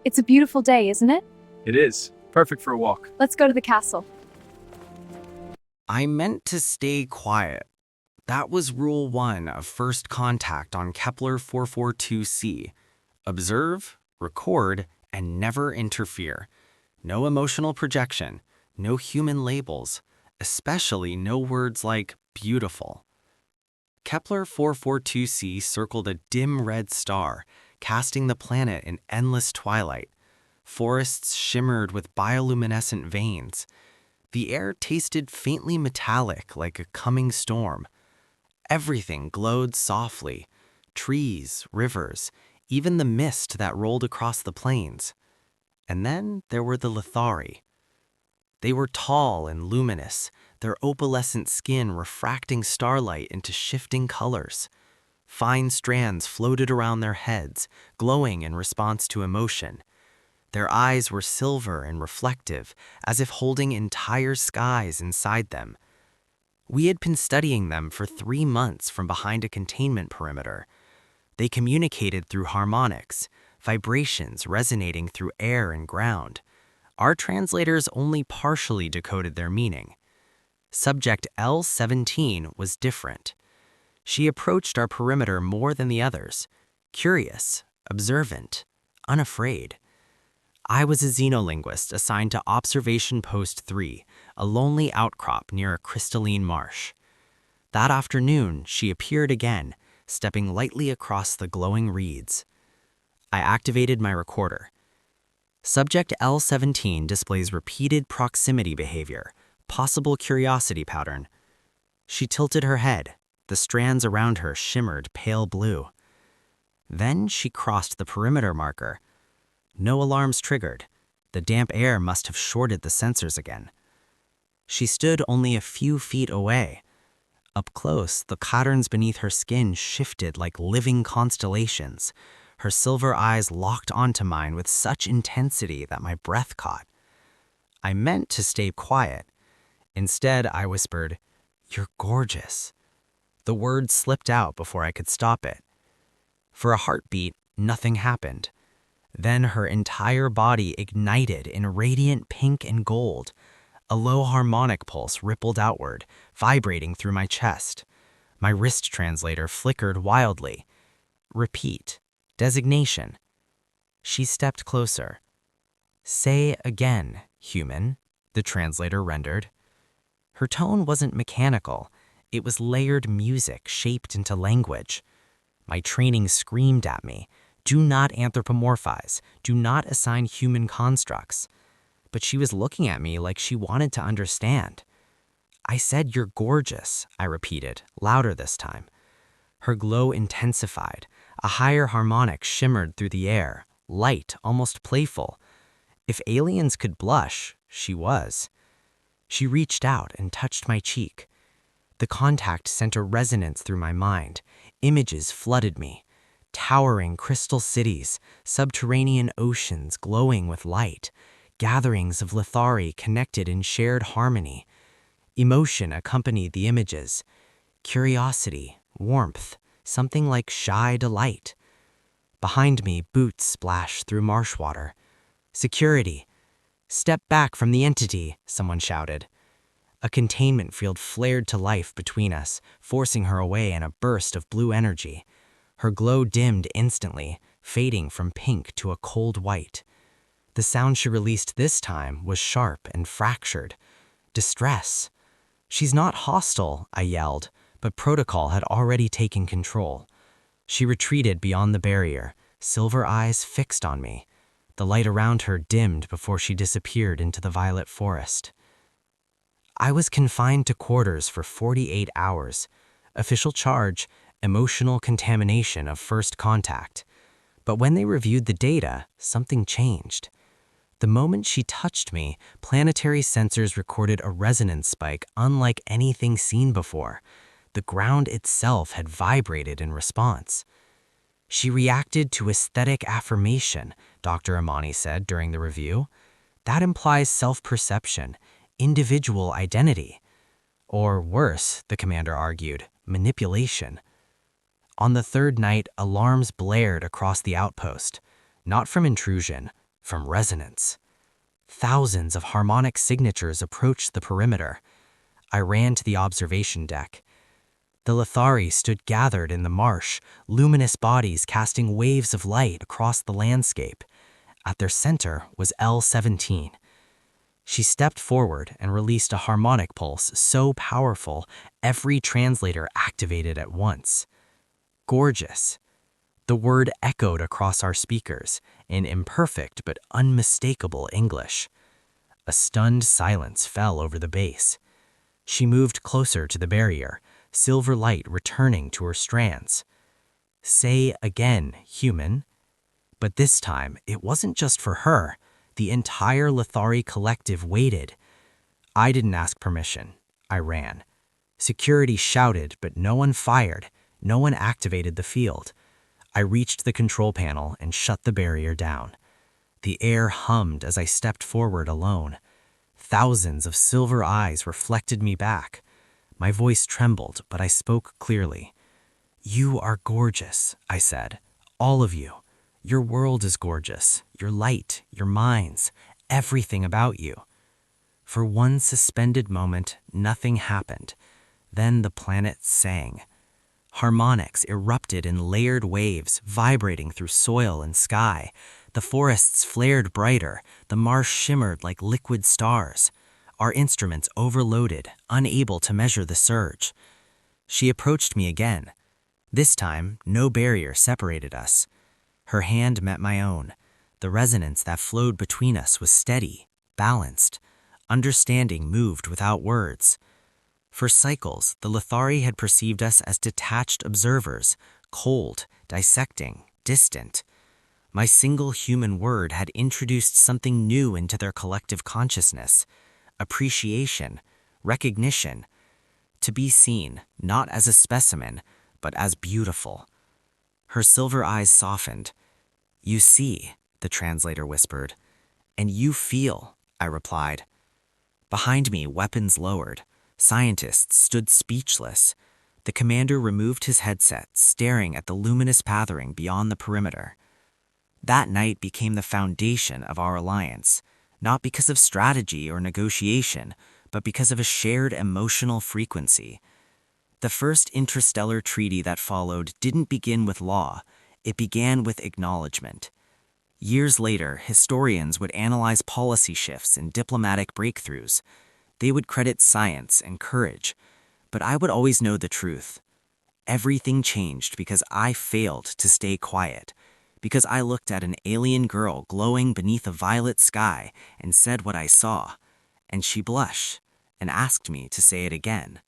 It's a beautiful day, isn't it? It is. Perfect for a walk. Let's go to the castle. I meant to stay quiet. That was rule 1 of first contact on Kepler 442c. Observe, record, and never interfere. No emotional projection, no human labels, especially no words like beautiful. Kepler 442c circled a dim red star, casting the planet in endless twilight. Forests shimmered with bioluminescent veins. The air tasted faintly metallic like a coming storm. Everything glowed softly. Trees, rivers, even the mist that rolled across the plains. And then there were the Lythari. They were tall and luminous, their opalescent skin refracting starlight into shifting colors. Fine strands floated around their heads, glowing in response to emotion. Their eyes were silver and reflective, as if holding entire skies inside them. We had been studying them for 3 months from behind a containment perimeter. They communicated through harmonics, vibrations resonating through air and ground. Our translators only partially decoded their meaning. Subject L17 was different. She approached our perimeter more than the others, curious, observant, unafraid. I was a xenolinguist assigned to Observation Post 3, a lonely outcrop near a crystalline marsh. That afternoon, she appeared again, stepping lightly across the glowing reeds. I activated my recorder. Subject L17 displays repeated proximity behavior, possible curiosity pattern. She tilted her head. The strands around her shimmered pale blue. Then she crossed the perimeter marker. No alarms triggered. The damp air must have shorted the sensors again. She stood only a few feet away. Up close, the patterns beneath her skin shifted like living constellations. Her silver eyes locked onto mine with such intensity that my breath caught. I meant to stay quiet. Instead, I whispered, "You're gorgeous." The word slipped out before I could stop it. For a heartbeat, nothing happened. Then her entire body ignited in radiant pink and gold. A low harmonic pulse rippled outward, vibrating through my chest. My wrist translator flickered wildly. Repeat. Designation. She stepped closer. "Say again, human," the translator rendered. Her tone wasn't mechanical. It was layered music shaped into language. My training screamed at me. Do not anthropomorphize. Do not assign human constructs. But she was looking at me like she wanted to understand. "I said you're gorgeous," I repeated, louder this time. Her glow intensified. A higher harmonic shimmered through the air, light, almost playful. If aliens could blush, she was. She reached out and touched my cheek. The contact sent a resonance through my mind. Images flooded me. Towering crystal cities, subterranean oceans glowing with light, gatherings of Lythari connected in shared harmony. Emotion accompanied the images. Curiosity, warmth, something like shy delight. Behind me, boots splashed through marsh water. "Security! Step back from the entity," someone shouted. A containment field flared to life between us, forcing her away in a burst of blue energy. Her glow dimmed instantly, fading from pink to a cold white. The sound she released this time was sharp and fractured. Distress. "She's not hostile," I yelled, but protocol had already taken control. She retreated beyond the barrier, silver eyes fixed on me. The light around her dimmed before she disappeared into the violet forest. I was confined to quarters for 48 hours. Official charge, emotional contamination of first contact. But when they reviewed the data, something changed. The moment she touched me, planetary sensors recorded a resonance spike unlike anything seen before. The ground itself had vibrated in response. "She reacted to aesthetic affirmation," Dr. Amani said during the review. "That implies self-perception, individual identity. Or worse," the commander argued, manipulation. On the third night, alarms blared across the outpost. Not from intrusion, from resonance. Thousands of harmonic signatures approached the perimeter. I ran to the observation deck. The Lythari stood gathered in the marsh, luminous bodies casting waves of light across the landscape. At their center was L-17. She stepped forward and released a harmonic pulse so powerful every translator activated at once. Gorgeous. The word echoed across our speakers in imperfect but unmistakable English. A stunned silence fell over the base. She moved closer to the barrier, silver light returning to her strands. Say again, human. But this time, it wasn't just for her. The entire Lythari collective waited. I didn't ask permission. I ran. Security shouted, but no one fired. No one activated the field. I reached the control panel and shut the barrier down. The air hummed as I stepped forward alone. Thousands of silver eyes reflected me back. My voice trembled, but I spoke clearly. "You are gorgeous," I said. "All of you. Your world is gorgeous. Your light, your minds, everything about you." For one suspended moment, nothing happened. Then the planet sang. Harmonics erupted in layered waves, vibrating through soil and sky. The forests flared brighter, the marsh shimmered like liquid stars. Our instruments overloaded, unable to measure the surge. She approached me again. This time, no barrier separated us. Her hand met my own. The resonance that flowed between us was steady, balanced. Understanding moved without words. For cycles, the Lythari had perceived us as detached observers, cold, dissecting, distant. My single human word had introduced something new into their collective consciousness: appreciation, recognition. To be seen, not as a specimen, but as beautiful. Her silver eyes softened. "You see," the translator whispered. "And you feel," I replied. Behind me, weapons lowered. Scientists stood speechless. The commander removed his headset, staring at the luminous pathering beyond the perimeter. That night became the foundation of our alliance, not because of strategy or negotiation, but because of a shared emotional frequency. The first interstellar treaty that followed didn't begin with law, it began with acknowledgement. Years later, historians would analyze policy shifts and diplomatic breakthroughs. They would credit science and courage, but I would always know the truth. Everything changed because I failed to stay quiet, because I looked at an alien girl glowing beneath a violet sky and said what I saw, and she blushed and asked me to say it again.